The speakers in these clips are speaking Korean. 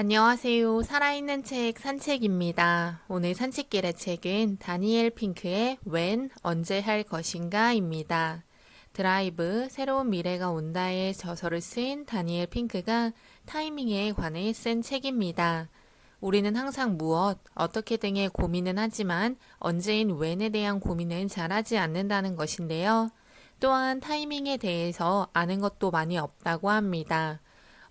안녕하세요. 살아있는 책 산책입니다. 오늘 산책길의 책은 다니엘 핑크의 When, 언제 할 것인가입니다. 드라이브, 새로운 미래가 온다의 저서를 쓴 다니엘 핑크가 타이밍에 관해 쓴 책입니다. 우리는 항상 무엇, 어떻게 등의 고민은 하지만 언제인 when에 대한 고민은 잘하지 않는다는 것인데요. 또한 타이밍에 대해서 아는 것도 많이 없다고 합니다.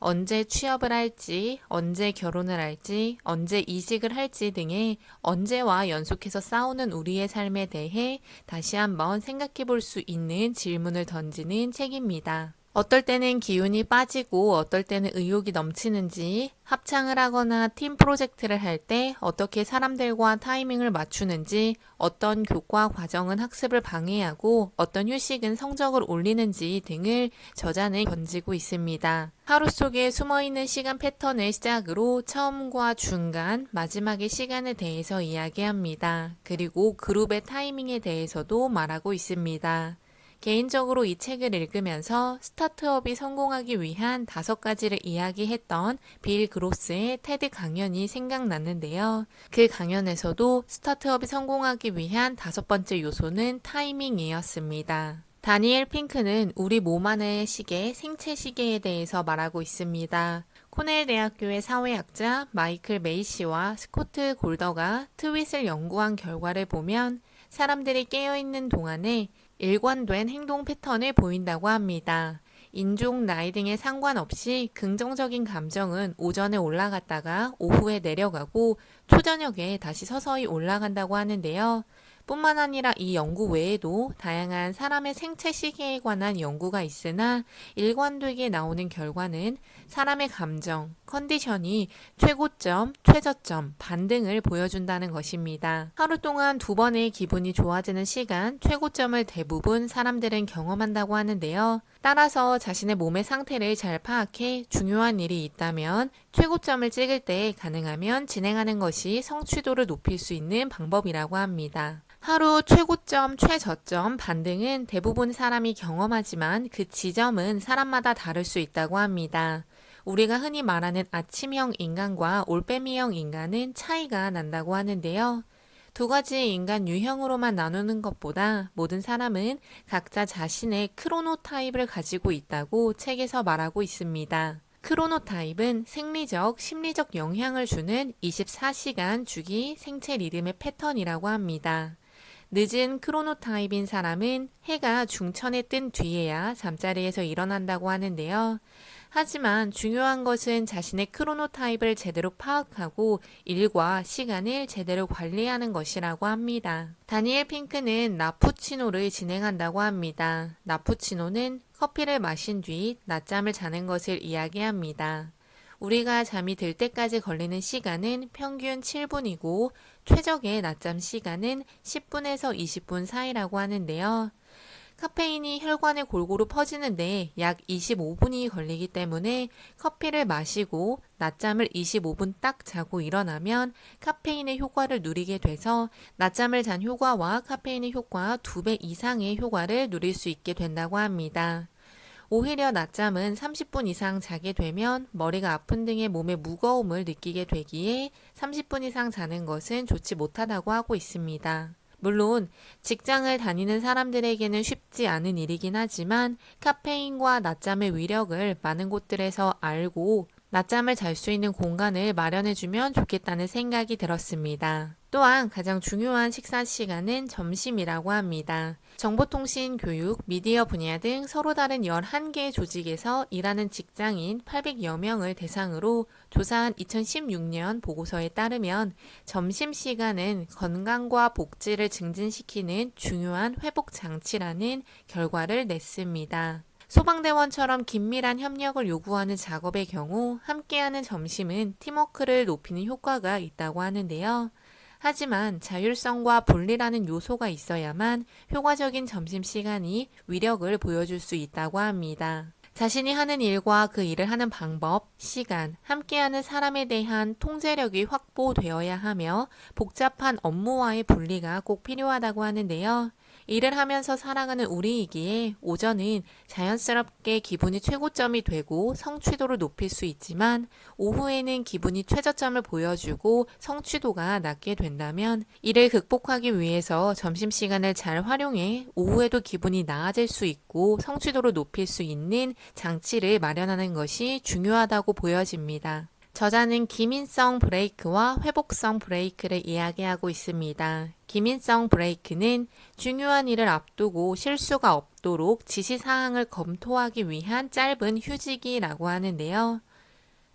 언제 취업을 할지, 언제 결혼을 할지, 언제 이직을 할지 등의 언제와 연속해서 싸우는 우리의 삶에 대해 다시 한번 생각해 볼 수 있는 질문을 던지는 책입니다. 어떨 때는 기운이 빠지고 어떨 때는 의욕이 넘치는지, 합창을 하거나 팀 프로젝트를 할 때 어떻게 사람들과 타이밍을 맞추는지, 어떤 교과 과정은 학습을 방해하고 어떤 휴식은 성적을 올리는지 등을 저자는 던지고 있습니다. 하루 속에 숨어있는 시간 패턴을 시작으로 처음과 중간, 마지막의 시간에 대해서 이야기합니다. 그리고 그룹의 타이밍에 대해서도 말하고 있습니다. 개인적으로 이 책을 읽으면서 스타트업이 성공하기 위한 5가지를 이야기했던 빌 그로스의 테드 강연이 생각났는데요. 그 강연에서도 스타트업이 성공하기 위한 5번째 요소는 타이밍이었습니다. 다니엘 핑크는 우리 몸 안의 시계, 생체 시계에 대해서 말하고 있습니다. 코넬 대학교의 사회학자 마이클 메이시와 스코트 골더가 트윗을 연구한 결과를 보면 사람들이 깨어있는 동안에 일관된 행동 패턴을 보인다고 합니다. 인종, 나이 등에 상관없이 긍정적인 감정은 오전에 올라갔다가 오후에 내려가고 초저녁에 다시 서서히 올라간다고 하는데요. 뿐만 아니라 이 연구 외에도 다양한 사람의 생체 시계에 관한 연구가 있으나 일관되게 나오는 결과는 사람의 감정, 컨디션이 최고점, 최저점, 반등을 보여준다는 것입니다. 하루 동안 2번의 기분이 좋아지는 시간, 최고점을 대부분 사람들은 경험한다고 하는데요. 따라서 자신의 몸의 상태를 잘 파악해 중요한 일이 있다면 최고점을 찍을 때 가능하면 진행하는 것이 성취도를 높일 수 있는 방법이라고 합니다. 하루 최고점, 최저점, 반등은 대부분 사람이 경험하지만 그 지점은 사람마다 다를 수 있다고 합니다. 우리가 흔히 말하는 아침형 인간과 올빼미형 인간은 차이가 난다고 하는데요. 2가지 인간 유형으로만 나누는 것보다 모든 사람은 각자 자신의 크로노타입을 가지고 있다고 책에서 말하고 있습니다. 크로노타입은 생리적, 심리적 영향을 주는 24시간 주기 생체 리듬의 패턴이라고 합니다. 늦은 크로노타입인 사람은 해가 중천에 뜬 뒤에야 잠자리에서 일어난다고 하는데요. 하지만 중요한 것은 자신의 크로노타입을 제대로 파악하고 일과 시간을 제대로 관리하는 것이라고 합니다. 다니엘 핑크는 나푸치노를 진행한다고 합니다. 나푸치노는 커피를 마신 뒤 낮잠을 자는 것을 이야기합니다. 우리가 잠이 들 때까지 걸리는 시간은 평균 7분이고 최적의 낮잠 시간은 10분에서 20분 사이라고 하는데요. 카페인이 혈관에 골고루 퍼지는데 약 25분이 걸리기 때문에 커피를 마시고 낮잠을 25분 딱 자고 일어나면 카페인의 효과를 누리게 돼서 낮잠을 잔 효과와 카페인의 효과 2배 이상의 효과를 누릴 수 있게 된다고 합니다. 오히려 낮잠은 30분 이상 자게 되면 머리가 아픈 등의 몸의 무거움을 느끼게 되기에 30분 이상 자는 것은 좋지 못하다고 하고 있습니다. 물론 직장을 다니는 사람들에게는 쉽지 않은 일이긴 하지만 카페인과 낮잠의 위력을 많은 곳들에서 알고 낮잠을 잘 수 있는 공간을 마련해주면 좋겠다는 생각이 들었습니다. 또한 가장 중요한 식사 시간은 점심이라고 합니다. 정보통신, 교육, 미디어 분야 등 서로 다른 11개 조직에서 일하는 직장인 800여 명을 대상으로 조사한 2016년 보고서에 따르면 점심시간은 건강과 복지를 증진시키는 중요한 회복장치라는 결과를 냈습니다. 소방대원처럼 긴밀한 협력을 요구하는 작업의 경우 함께하는 점심은 팀워크를 높이는 효과가 있다고 하는데요. 하지만 자율성과 분리라는 요소가 있어야만 효과적인 점심시간이 위력을 보여줄 수 있다고 합니다. 자신이 하는 일과 그 일을 하는 방법, 시간, 함께하는 사람에 대한 통제력이 확보되어야 하며 복잡한 업무와의 분리가 꼭 필요하다고 하는데요. 일을 하면서 살아가는 우리이기에 오전은 자연스럽게 기분이 최고점이 되고 성취도를 높일 수 있지만 오후에는 기분이 최저점을 보여주고 성취도가 낮게 된다면 이를 극복하기 위해서 점심시간을 잘 활용해 오후에도 기분이 나아질 수 있고 성취도를 높일 수 있는 장치를 마련하는 것이 중요하다고 보여집니다. 저자는 기민성 브레이크와 회복성 브레이크를 이야기하고 있습니다. 기민성 브레이크는 중요한 일을 앞두고 실수가 없도록 지시사항을 검토하기 위한 짧은 휴직이라고 하는데요.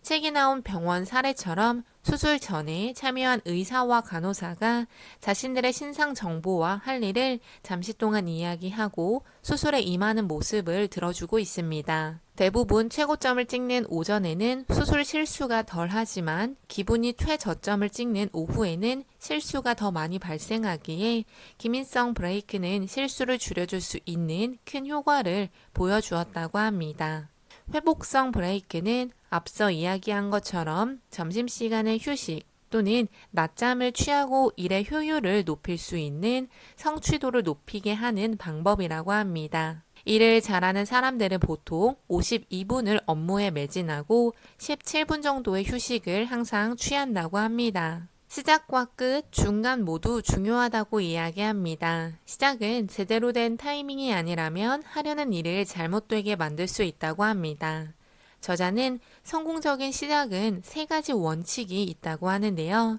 책에 나온 병원 사례처럼 수술 전에 참여한 의사와 간호사가 자신들의 신상 정보와 할 일을 잠시 동안 이야기하고 수술에 임하는 모습을 들어주고 있습니다. 대부분 최고점을 찍는 오전에는 수술 실수가 덜하지만 기분이 최저점을 찍는 오후에는 실수가 더 많이 발생하기에 기민성 브레이크는 실수를 줄여줄 수 있는 큰 효과를 보여주었다고 합니다. 회복성 브레이크는 앞서 이야기한 것처럼 점심시간의 휴식 또는 낮잠을 취하고 일의 효율을 높일 수 있는 성취도를 높이게 하는 방법이라고 합니다. 일을 잘하는 사람들은 보통 52분을 업무에 매진하고 17분 정도의 휴식을 항상 취한다고 합니다. 시작과 끝, 중간 모두 중요하다고 이야기합니다. 시작은 제대로 된 타이밍이 아니라면 하려는 일을 잘못되게 만들 수 있다고 합니다. 저자는 성공적인 시작은 3가지 원칙이 있다고 하는데요.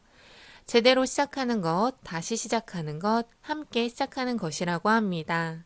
제대로 시작하는 것, 다시 시작하는 것, 함께 시작하는 것이라고 합니다.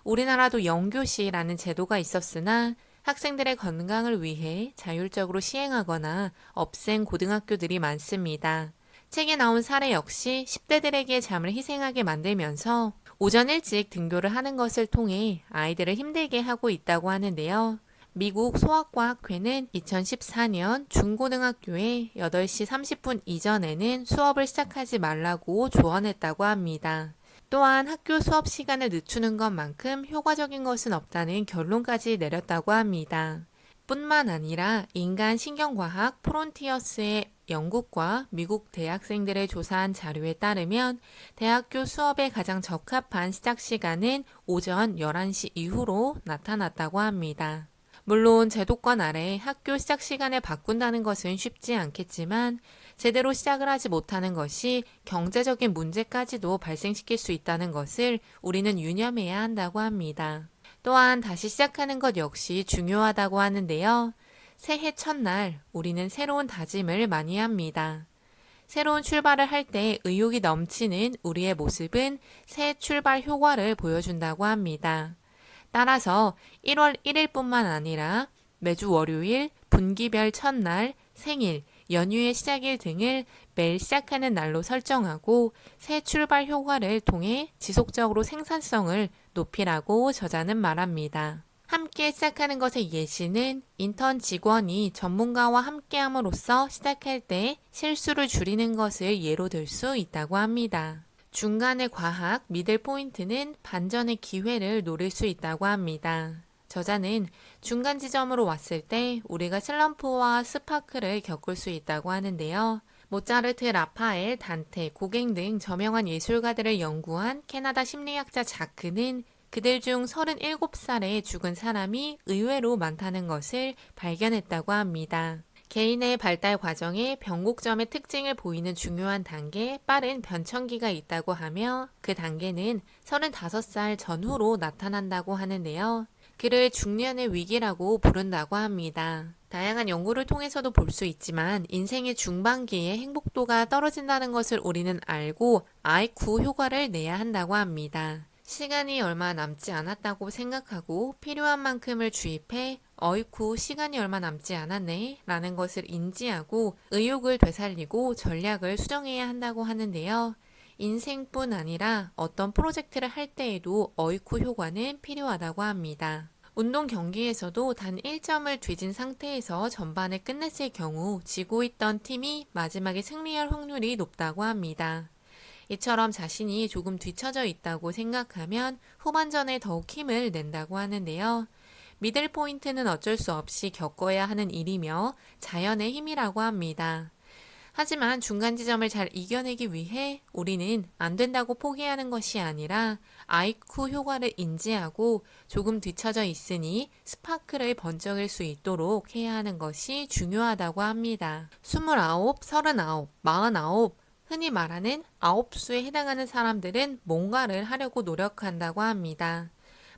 우리나라도 영교시라는 제도가 있었으나 학생들의 건강을 위해 자율적으로 시행하거나 없앤 고등학교들이 많습니다. 책에 나온 사례 역시 10대들에게 잠을 희생하게 만들면서 오전 일찍 등교를 하는 것을 통해 아이들을 힘들게 하고 있다고 하는데요. 미국 소아과학회는 2014년 중고등학교에 8시 30분 이전에는 수업을 시작하지 말라고 조언했다고 합니다. 또한 학교 수업 시간을 늦추는 것만큼 효과적인 것은 없다는 결론까지 내렸다고 합니다. 뿐만 아니라 인간 신경과학 프론티어스의 영국과 미국 대학생들을 조사한 자료에 따르면 대학교 수업에 가장 적합한 시작 시간은 오전 11시 이후로 나타났다고 합니다. 물론 제도권 아래 학교 시작 시간을 바꾼다는 것은 쉽지 않겠지만 제대로 시작을 하지 못하는 것이 경제적인 문제까지도 발생시킬 수 있다는 것을 우리는 유념해야 한다고 합니다. 또한 다시 시작하는 것 역시 중요하다고 하는데요. 새해 첫날 우리는 새로운 다짐을 많이 합니다. 새로운 출발을 할 때 의욕이 넘치는 우리의 모습은 새 출발 효과를 보여준다고 합니다. 따라서 1월 1일뿐만 아니라 매주 월요일, 분기별 첫날, 생일, 연휴의 시작일 등을 매일 시작하는 날로 설정하고 새 출발 효과를 통해 지속적으로 생산성을 높이라고 저자는 말합니다. 함께 시작하는 것의 예시는 인턴 직원이 전문가와 함께함으로써 시작할 때 실수를 줄이는 것을 예로 들 수 있다고 합니다. 중간의 과학, 미들 포인트는 반전의 기회를 노릴 수 있다고 합니다. 저자는 중간 지점으로 왔을 때 우리가 슬럼프와 스파크를 겪을 수 있다고 하는데요. 모차르트, 라파엘, 단테, 고갱 등 저명한 예술가들을 연구한 캐나다 심리학자 자크는 그들 중 37살에 죽은 사람이 의외로 많다는 것을 발견했다고 합니다. 개인의 발달 과정에 변곡점의 특징을 보이는 중요한 단계, 빠른 변천기가 있다고 하며 그 단계는 35살 전후로 나타난다고 하는데요. 그를 중년의 위기라고 부른다고 합니다. 다양한 연구를 통해서도 볼 수 있지만 인생의 중반기에 행복도가 떨어진다는 것을 우리는 알고 아이쿠 효과를 내야 한다고 합니다. 시간이 얼마 남지 않았다고 생각하고 필요한 만큼을 주입해 어이쿠 시간이 얼마 남지 않았네 라는 것을 인지하고 의욕을 되살리고 전략을 수정해야 한다고 하는데요. 인생뿐 아니라 어떤 프로젝트를 할 때에도 어이쿠 효과는 필요하다고 합니다. 운동 경기에서도 단 1점을 뒤진 상태에서 전반을 끝냈을 경우 지고 있던 팀이 마지막에 승리할 확률이 높다고 합니다. 이처럼 자신이 조금 뒤처져 있다고 생각하면 후반전에 더욱 힘을 낸다고 하는데요. 미들 포인트는 어쩔 수 없이 겪어야 하는 일이며 자연의 힘이라고 합니다. 하지만 중간 지점을 잘 이겨내기 위해 우리는 안 된다고 포기하는 것이 아니라 아이쿠 효과를 인지하고 조금 뒤처져 있으니 스파크를 번쩍일 수 있도록 해야 하는 것이 중요하다고 합니다. 29, 39, 49, 흔히 말하는 9수에 해당하는 사람들은 뭔가를 하려고 노력한다고 합니다.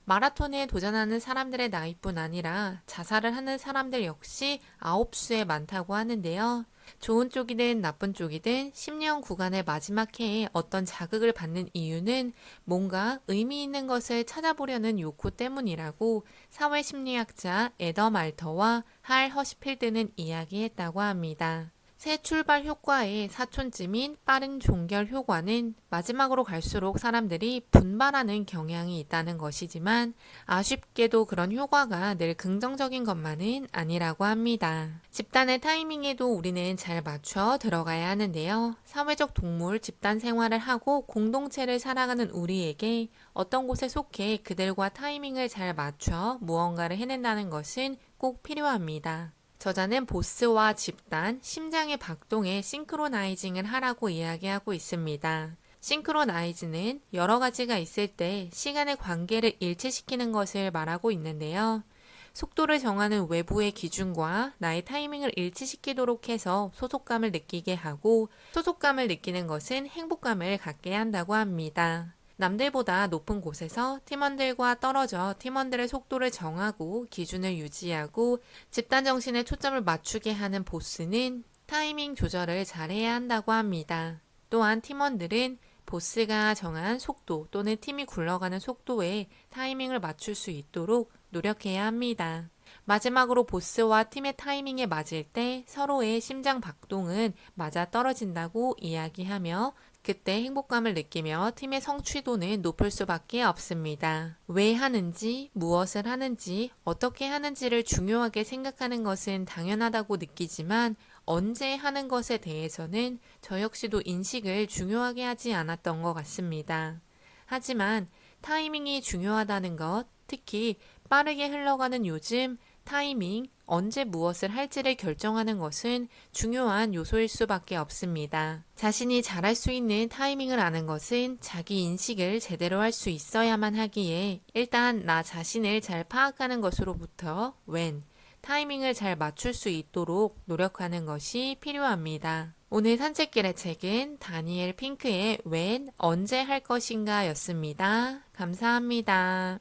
마라톤에 도전하는 사람들의 나이뿐 아니라 자살을 하는 사람들 역시 9수에 많다고 하는데요. 좋은 쪽이든 나쁜 쪽이든 10년 구간의 마지막 해에 어떤 자극을 받는 이유는 뭔가 의미 있는 것을 찾아보려는 욕구 때문이라고 사회심리학자 에더 말터와 할 허시필드는 이야기했다고 합니다. 새 출발 효과의 사촌쯤인 빠른 종결 효과는 마지막으로 갈수록 사람들이 분발하는 경향이 있다는 것이지만 아쉽게도 그런 효과가 늘 긍정적인 것만은 아니라고 합니다. 집단의 타이밍에도 우리는 잘 맞춰 들어가야 하는데요. 사회적 동물 집단 생활을 하고 공동체를 살아가는 우리에게 어떤 곳에 속해 그들과 타이밍을 잘 맞춰 무언가를 해낸다는 것은 꼭 필요합니다. 저자는 보스와 집단, 심장의 박동에 싱크로나이징을 하라고 이야기하고 있습니다. 싱크로나이즈는 여러 가지가 있을 때 시간의 관계를 일치시키는 것을 말하고 있는데요. 속도를 정하는 외부의 기준과 나의 타이밍을 일치시키도록 해서 소속감을 느끼게 하고 소속감을 느끼는 것은 행복감을 갖게 한다고 합니다. 남들보다 높은 곳에서 팀원들과 떨어져 팀원들의 속도를 정하고 기준을 유지하고 집단 정신에 초점을 맞추게 하는 보스는 타이밍 조절을 잘해야 한다고 합니다. 또한 팀원들은 보스가 정한 속도 또는 팀이 굴러가는 속도에 타이밍을 맞출 수 있도록 노력해야 합니다. 마지막으로 보스와 팀의 타이밍에 맞을 때 서로의 심장 박동은 맞아 떨어진다고 이야기하며 그때 행복감을 느끼며 팀의 성취도는 높을 수밖에 없습니다. 왜 하는지, 무엇을 하는지, 어떻게 하는지를 중요하게 생각하는 것은 당연하다고 느끼지만 언제 하는 것에 대해서는 저 역시도 인식을 중요하게 하지 않았던 것 같습니다. 하지만 타이밍이 중요하다는 것, 특히 빠르게 흘러가는 요즘 타이밍, 언제 무엇을 할지를 결정하는 것은 중요한 요소일 수밖에 없습니다. 자신이 잘할 수 있는 타이밍을 아는 것은 자기 인식을 제대로 할 수 있어야만 하기에 일단 나 자신을 잘 파악하는 것으로부터 when, 타이밍을 잘 맞출 수 있도록 노력하는 것이 필요합니다. 오늘 산책길의 책은 다니엘 핑크의 when, 언제 할 것인가 였습니다. 감사합니다.